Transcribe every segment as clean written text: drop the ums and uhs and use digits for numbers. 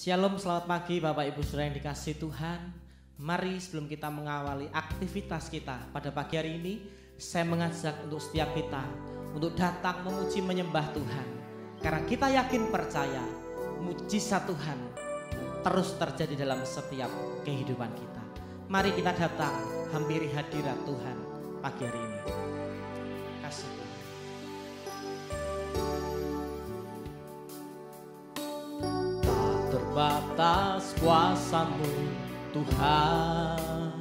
Shalom, selamat pagi Bapak Ibu Saudara yang dikasihi Tuhan. Mari sebelum kita mengawali aktivitas kita pada pagi hari ini, saya mengajak untuk setiap kita untuk datang memuji menyembah Tuhan. Karena kita yakin percaya mujizat Tuhan terus terjadi dalam setiap kehidupan kita. Mari kita datang hampiri hadirat Tuhan pagi hari ini. Kasih Tuhan. Terbatas kuasa-Mu Tuhan,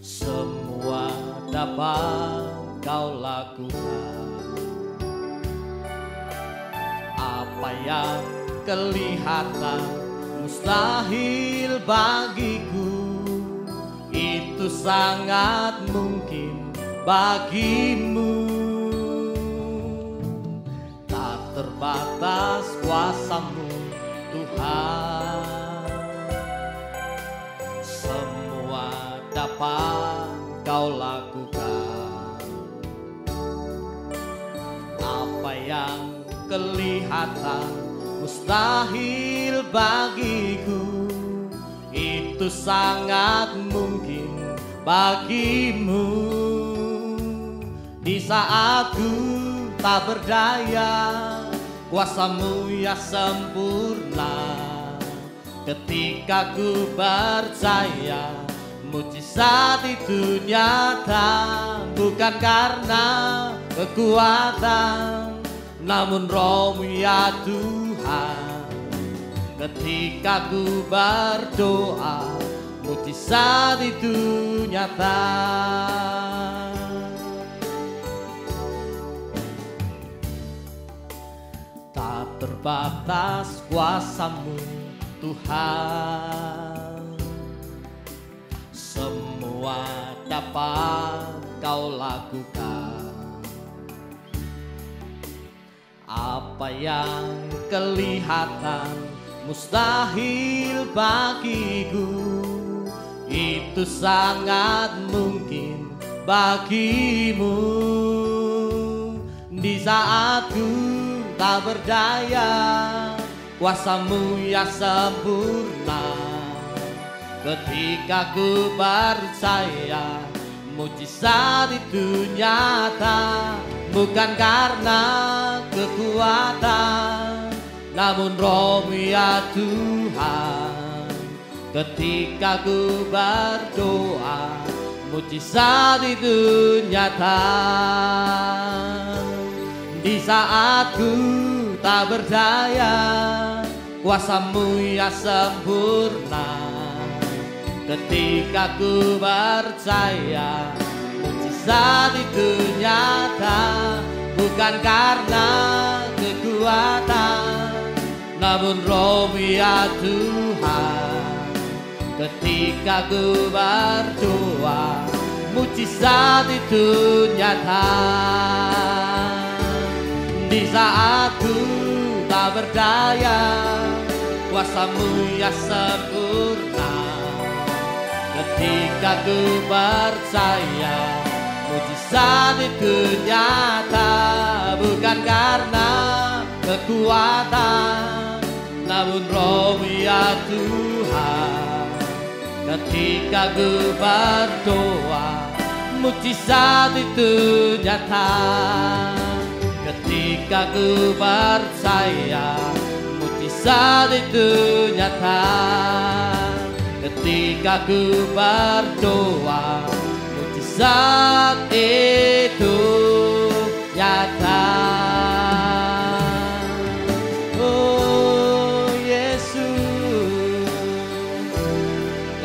semua dapat Kau lakukan. Apa yang kelihatan mustahil bagiku, itu sangat mungkin bagimu. Tak terbatas kuasa-Mu Tuhan, semua dapat Kau lakukan. Apa yang kelihatan mustahil bagiku, itu sangat mungkin bagimu. Di saat ku tak berdaya, kuasa-Mu ya sempurna. Ketika ku percaya mujizat itu nyata, bukan karena kekuatan, namun Roh-Mu ya Tuhan. Ketika ku berdoa, mujizat itu nyata. Tak terbatas kuasa-Mu Tuhan, semua dapat Kau lakukan. Apa yang kelihatan mustahil bagiku, itu sangat mungkin bagimu. Di saat ku tak berdaya, kuasa-Mu ya sempurna. Ketika ku percaya mujizat itu nyata, bukan karena kekuatan, namun Roh-Mu ya Tuhan. Ketika ku berdoa, mujizat itu nyata. Di saat ku tak berdaya, kuasa-Mu ya sempurna. Ketika ku percaya mujizat itu nyata, bukan karena kekuatan, namun Roh-Mu ya Tuhan. Ketika ku berdoa, mujizat itu nyata. Di saat ku tak berdaya, kuasa-Mu ya sempurna. Ketika ku percaya mujizat itu nyata, bukan karena kekuatan, namun Roh-Mu ya Tuhan. Ketika ku berdoa, mujizat itu nyata. Ketika ku percaya mujizat itu nyata. Ketika ku berdoa, mujizat itu nyata. Oh Yesus,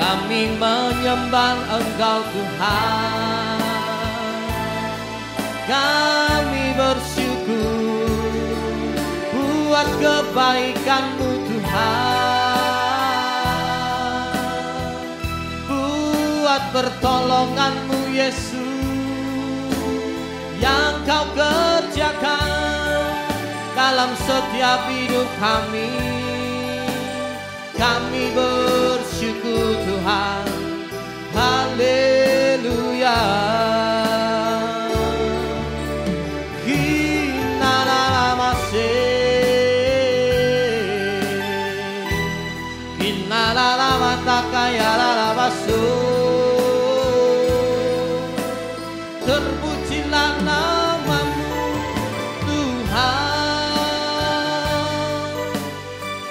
kami menyembah Engkau Tuhan. Kami bersyukur buat kebaikan-Mu Tuhan, buat pertolongan-Mu Yesus, yang Kau kerjakan dalam setiap hidup kami. Kami bersyukur Tuhan. Haleluya. kaya lalabasu. Terpujilah namamu Tuhan,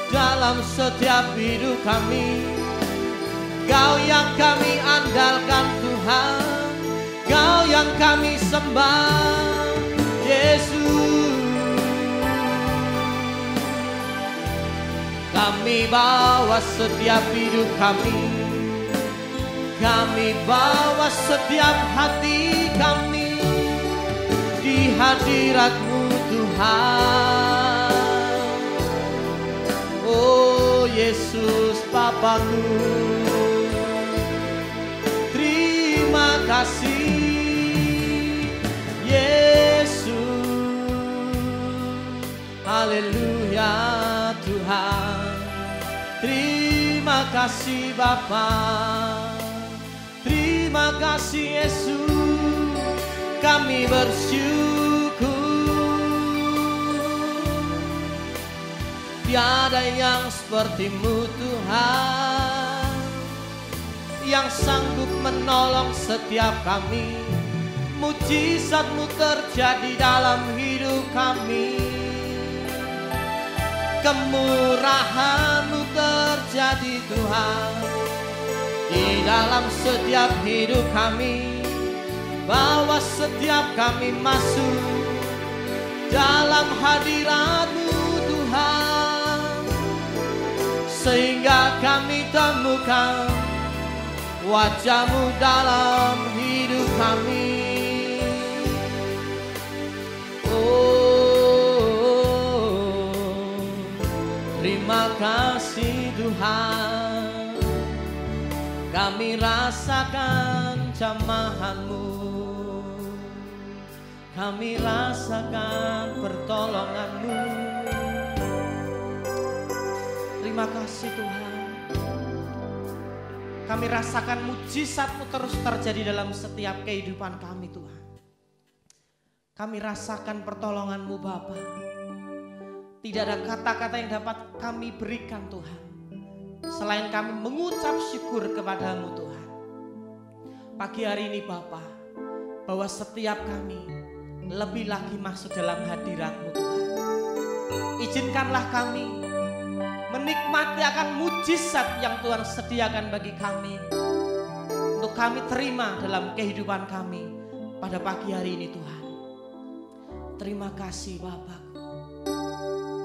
dalam setiap hidup kami. Kau yang kami andalkan Tuhan, Kau yang kami sembah Yesus. Kami bawa setiap hidup kami, kami bawa setiap hati kami di hadirat-Mu Tuhan. Oh Yesus Bapakku, terima kasih Yesus. Haleluya Tuhan. Terima kasih Bapa, terima kasih Yesus, kami bersyukur. Tiada yang seperti-Mu Tuhan, yang sanggup menolong setiap kami. Mujizat-Mu terjadi dalam hidup kami, kemurahan-Mu terjadi Tuhan di dalam setiap hidup kami. Bawa setiap kami masuk dalam hadirat-Mu Tuhan, sehingga kami temukan wajah-Mu dalam hidup kami. Terima kasih Tuhan, kami rasakan jamahan-Mu, kami rasakan pertolongan-Mu. Terima kasih Tuhan, kami rasakan mujizat-Mu terus terjadi dalam setiap kehidupan kami Tuhan. Kami rasakan pertolongan-Mu Bapa. Tidak ada kata-kata yang dapat kami berikan Tuhan, selain kami mengucap syukur kepadamu Tuhan. Pagi hari ini Bapa, bahwa setiap kami lebih lagi masuk dalam hadirat-Mu Tuhan. Izinkanlah kami menikmati akan mujizat yang Tuhan sediakan bagi kami, untuk kami terima dalam kehidupan kami pada pagi hari ini Tuhan. Terima kasih Bapa.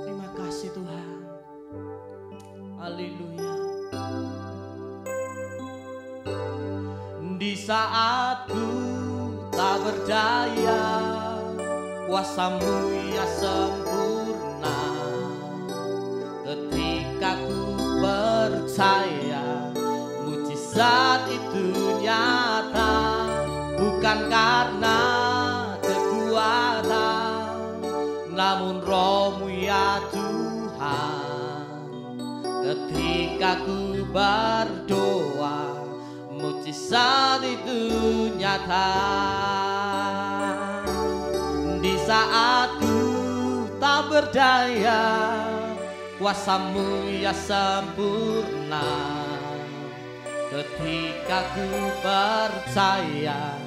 Terima kasih Tuhan. Haleluya. Di saat ku tak berdaya, kuasa-Mu ya sempurna. Ketika ku percaya mujizat itu nyata, bukan karena kekuatan, namun Roh-Mu ya Tuhan. Ketika ku berdoa, mujizat itu nyata. Di saat ku tak berdaya, kuasa-Mu ya sempurna. Ketika ku percaya,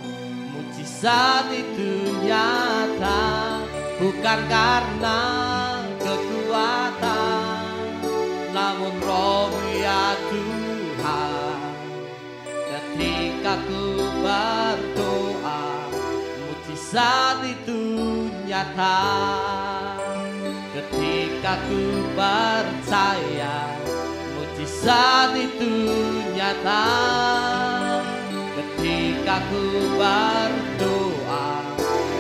mujizat itu nyata, bukan karena kekuatan, namun Roh-Mu ya Tuhan. Ketika ku berdoa, mujizat itu nyata. Ketika ku percaya, mujizat itu nyata. Ketika ku berdoa,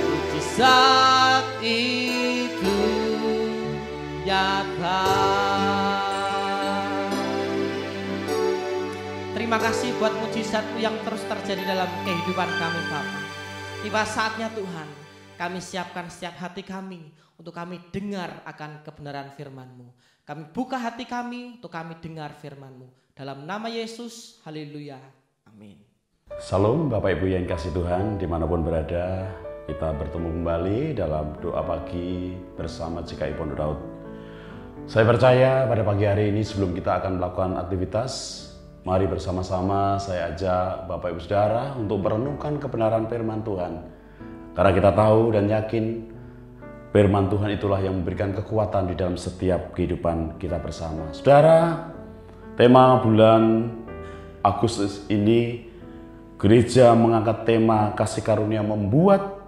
mujizat itu nyata. Terima kasih buat mujizat-Mu yang terus terjadi dalam kehidupan kami Bapa. Tiba saatnya Tuhan, kami siapkan setiap hati kami untuk kami dengar akan kebenaran firman-Mu. Kami buka hati kami untuk kami dengar firman-Mu. Dalam nama Yesus, haleluya, amin. Salam Bapak Ibu yang kasih Tuhan, dimanapun berada, kita bertemu kembali dalam doa pagi bersama GKI Pondok Daud. Saya percaya pada pagi hari ini sebelum kita akan melakukan aktivitas, Mari bersama-sama saya ajak Bapak Ibu Saudara untuk merenungkan kebenaran firman Tuhan. Karena kita tahu dan yakin firman Tuhan itulah yang memberikan kekuatan di dalam setiap kehidupan kita bersama. Saudara, tema bulan Agustus ini, gereja mengangkat tema kasih karunia membuat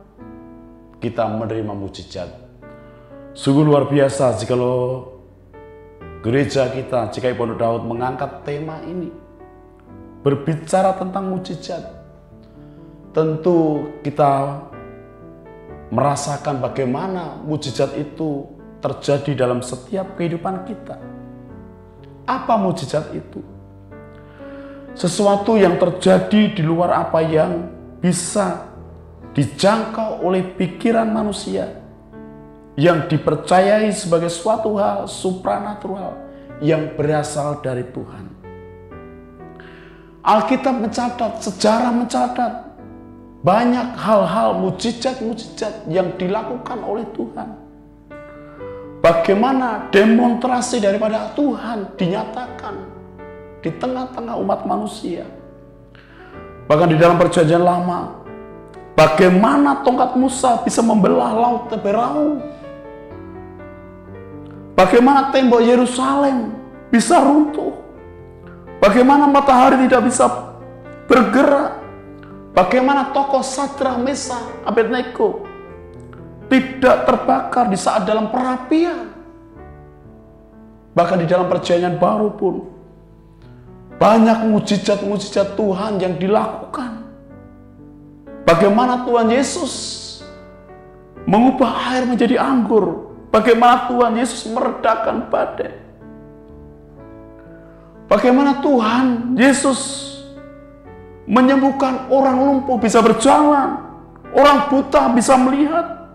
kita menerima mujizat. Sungguh luar biasa jikalau gereja kita, GKI Pondok Daud mengangkat tema ini. Berbicara tentang mujizat. Tentu kita merasakan bagaimana mujizat itu terjadi dalam setiap kehidupan kita. Apa mujizat itu? Sesuatu yang terjadi di luar apa yang bisa dijangkau oleh pikiran manusia, yang dipercayai sebagai suatu hal supranatural yang berasal dari Tuhan. Alkitab mencatat, sejarah mencatat banyak hal-hal mujizat-mujizat yang dilakukan oleh Tuhan. Bagaimana demonstrasi daripada Tuhan dinyatakan di tengah-tengah umat manusia. Bahkan di dalam perjanjian lama, bagaimana tongkat Musa bisa membelah laut Teberau. Bagaimana tembok Yerusalem bisa runtuh. Bagaimana matahari tidak bisa bergerak. Bagaimana tokoh Sadrak, Mesah, Abednego tidak terbakar di saat dalam perapian. Bahkan di dalam perjanjian baru pun banyak mujizat-mujizat Tuhan yang dilakukan. Bagaimana Tuhan Yesus mengubah air menjadi anggur. Bagaimana Tuhan Yesus meredakan badai. Bagaimana Tuhan Yesus menyembuhkan orang lumpuh bisa berjalan, orang buta bisa melihat,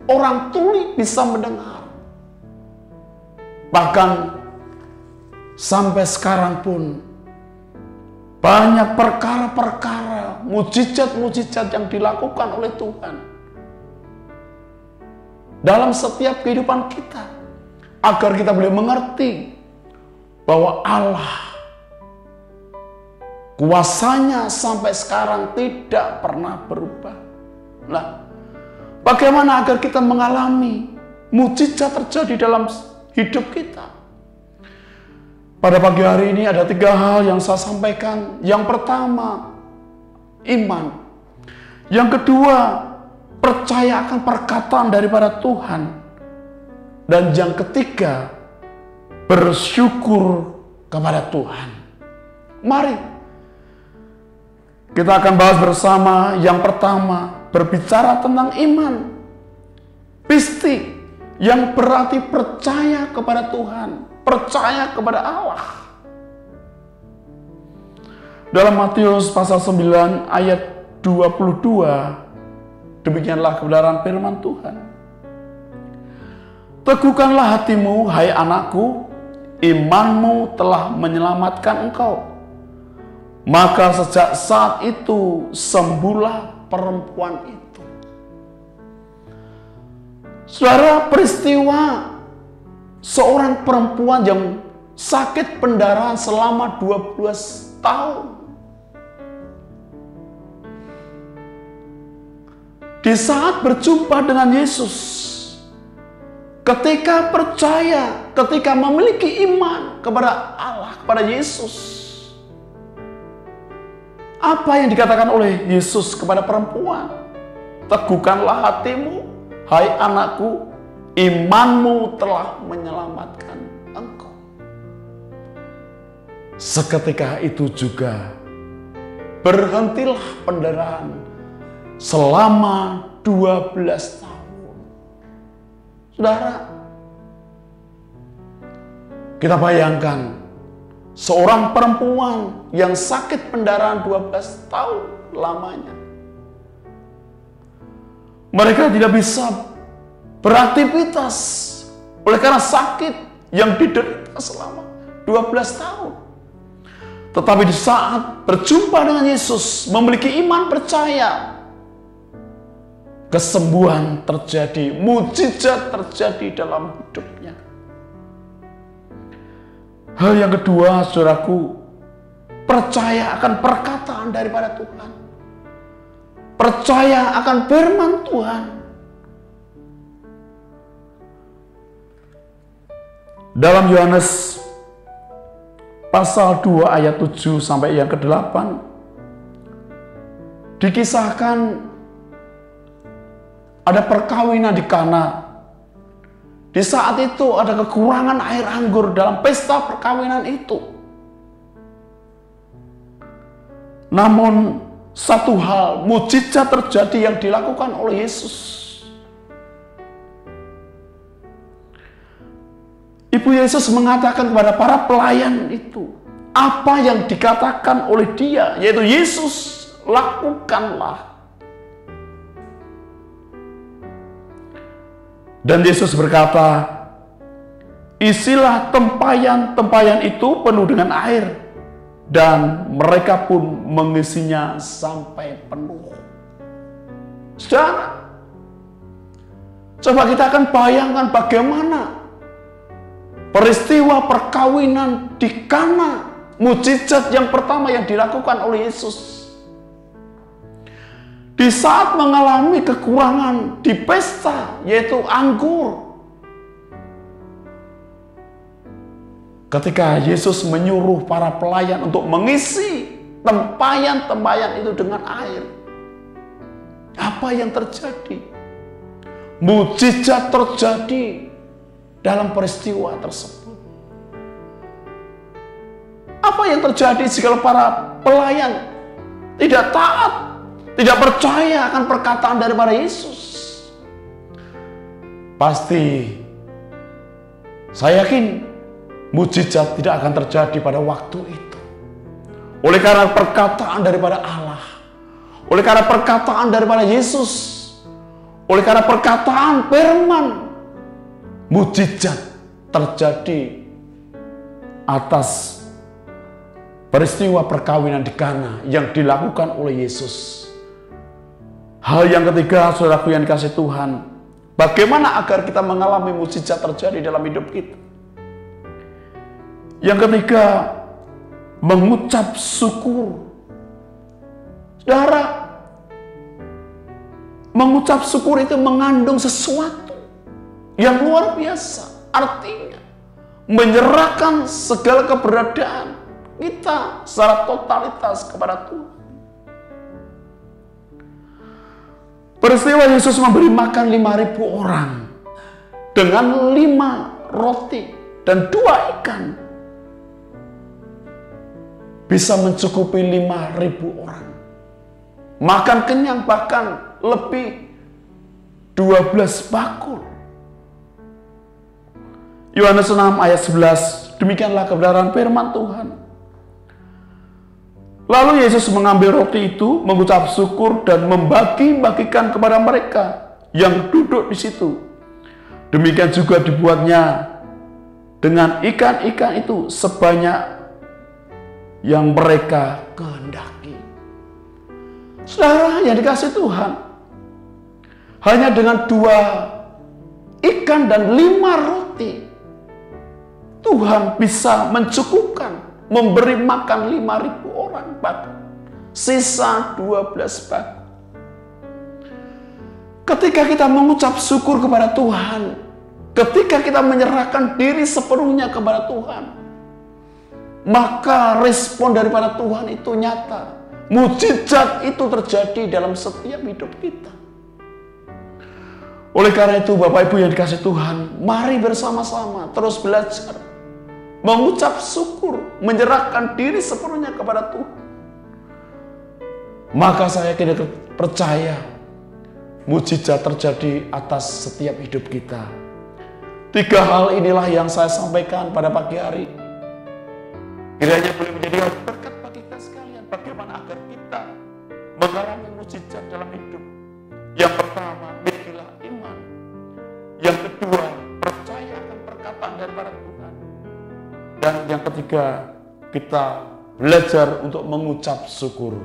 orang tuli bisa mendengar. Bahkan sampai sekarang pun banyak perkara-perkara, mujizat-mujizat yang dilakukan oleh Tuhan dalam setiap kehidupan kita, agar kita boleh mengerti bahwa Allah kuasanya sampai sekarang tidak pernah berubah. Nah, bagaimana agar kita mengalami mujizat terjadi dalam hidup kita? Pada pagi hari ini ada 3 hal yang saya sampaikan. Yang pertama, iman. Yang kedua, percaya akan perkataan daripada Tuhan. Dan yang ketiga, bersyukur kepada Tuhan. Mari kita akan bahas bersama. Yang pertama, berbicara tentang iman. Pisti, yang berarti percaya kepada Tuhan, percaya kepada Allah. Dalam Matius pasal 9 ayat 22, demikianlah kebenaran firman Tuhan. Teguhkanlah hatimu, hai anakku, imanmu telah menyelamatkan engkau. Maka sejak saat itu sembuhlah perempuan itu. Saudara, peristiwa seorang perempuan yang sakit pendarahan selama 12 tahun. Di saat berjumpa dengan Yesus, ketika percaya, ketika memiliki iman kepada Allah, kepada Yesus, apa yang dikatakan oleh Yesus kepada perempuan? Teguhkanlah hatimu, hai anakku, imanmu telah menyelamatkan engkau. Seketika itu juga berhentilah pendarahan selama 12 tahun. Saudara, kita bayangkan seorang perempuan yang sakit pendarahan 12 tahun lamanya. Mereka tidak bisa beraktivitas oleh karena sakit yang diderita selama 12 tahun. Tetapi di saat berjumpa dengan Yesus, memiliki iman percaya, kesembuhan terjadi, mujizat terjadi dalam hidupnya. Hal yang kedua, saudaraku, percaya akan perkataan daripada Tuhan. Percaya akan firman Tuhan. Dalam Yohanes pasal 2 ayat 7 sampai yang ke-8 dikisahkan ada perkawinan di Kana. Di saat itu ada kekurangan air anggur dalam pesta perkawinan itu. Namun satu hal mujizat terjadi yang dilakukan oleh Yesus. Ibu Yesus mengatakan kepada para pelayan itu, apa yang dikatakan oleh dia, yaitu Yesus, lakukanlah. Dan Yesus berkata, isilah tempayan-tempayan itu penuh dengan air, dan mereka pun mengisinya sampai penuh. Saudara, coba kita akan bayangkan bagaimana peristiwa perkawinan di Kana, mujizat yang pertama yang dilakukan oleh Yesus. Di saat mengalami kekurangan di pesta, yaitu anggur. Ketika Yesus menyuruh para pelayan untuk mengisi tempayan-tempayan itu dengan air. Apa yang terjadi? Mujizat terjadi dalam peristiwa tersebut. Apa yang terjadi jika para pelayan tidak taat, tidak percaya akan perkataan daripada Yesus? Pasti saya yakin mujizat tidak akan terjadi pada waktu itu. Oleh karena perkataan daripada Allah, oleh karena perkataan daripada Yesus, oleh karena perkataan firman, mujizat terjadi atas peristiwa perkawinan di Kana yang dilakukan oleh Yesus. Hal yang ketiga, saudaraku yang dikasihi Tuhan, bagaimana agar kita mengalami mujizat terjadi dalam hidup kita? Yang ketiga, mengucap syukur. Saudara, mengucap syukur itu mengandung sesuatu yang luar biasa. Artinya menyerahkan segala keberadaan kita secara totalitas kepada Tuhan. Peristiwa Yesus memberi makan 5.000 orang dengan 5 roti dan 2 ikan bisa mencukupi 5.000 orang. Makan kenyang, bahkan lebih 12 bakul. Yohanes 6 ayat 11, demikianlah kebenaran firman Tuhan. Lalu Yesus mengambil roti itu, mengucap syukur dan membagi-bagikan kepada mereka yang duduk di situ. Demikian juga dibuatnya dengan ikan-ikan itu sebanyak yang mereka kehendaki. Saudara yang dikasihi Tuhan, hanya dengan 2 ikan dan 5 roti, Tuhan bisa mencukupkan, memberi makan 5.000 orang, bahkan sisa 12 bakul. Ketika kita mengucap syukur kepada Tuhan, ketika kita menyerahkan diri sepenuhnya kepada Tuhan, maka respon daripada Tuhan itu nyata. Mujizat itu terjadi dalam setiap hidup kita. Oleh karena itu, Bapak Ibu yang dikasihi Tuhan, mari bersama-sama terus belajar mengucap syukur, menyerahkan diri sepenuhnya kepada Tuhan. Maka saya kini percaya mujizat terjadi atas setiap hidup kita. 3 hal inilah yang saya sampaikan pada pagi hari. Kiranya boleh menjadi berkat bagi kita sekalian. Bagaimana agar kita mengalami mujizat dalam hidup. Yang pertama, milikilah iman. Yang kedua, percaya akan perkataan daripada Tuhan. Dan yang ketiga, kita belajar untuk mengucap syukur.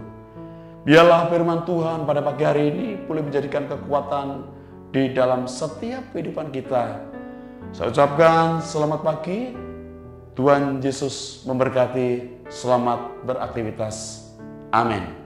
Biarlah firman Tuhan pada pagi hari ini boleh menjadikan kekuatan di dalam setiap kehidupan kita. Saya ucapkan selamat pagi, Tuhan Yesus memberkati. Selamat beraktivitas. Amin.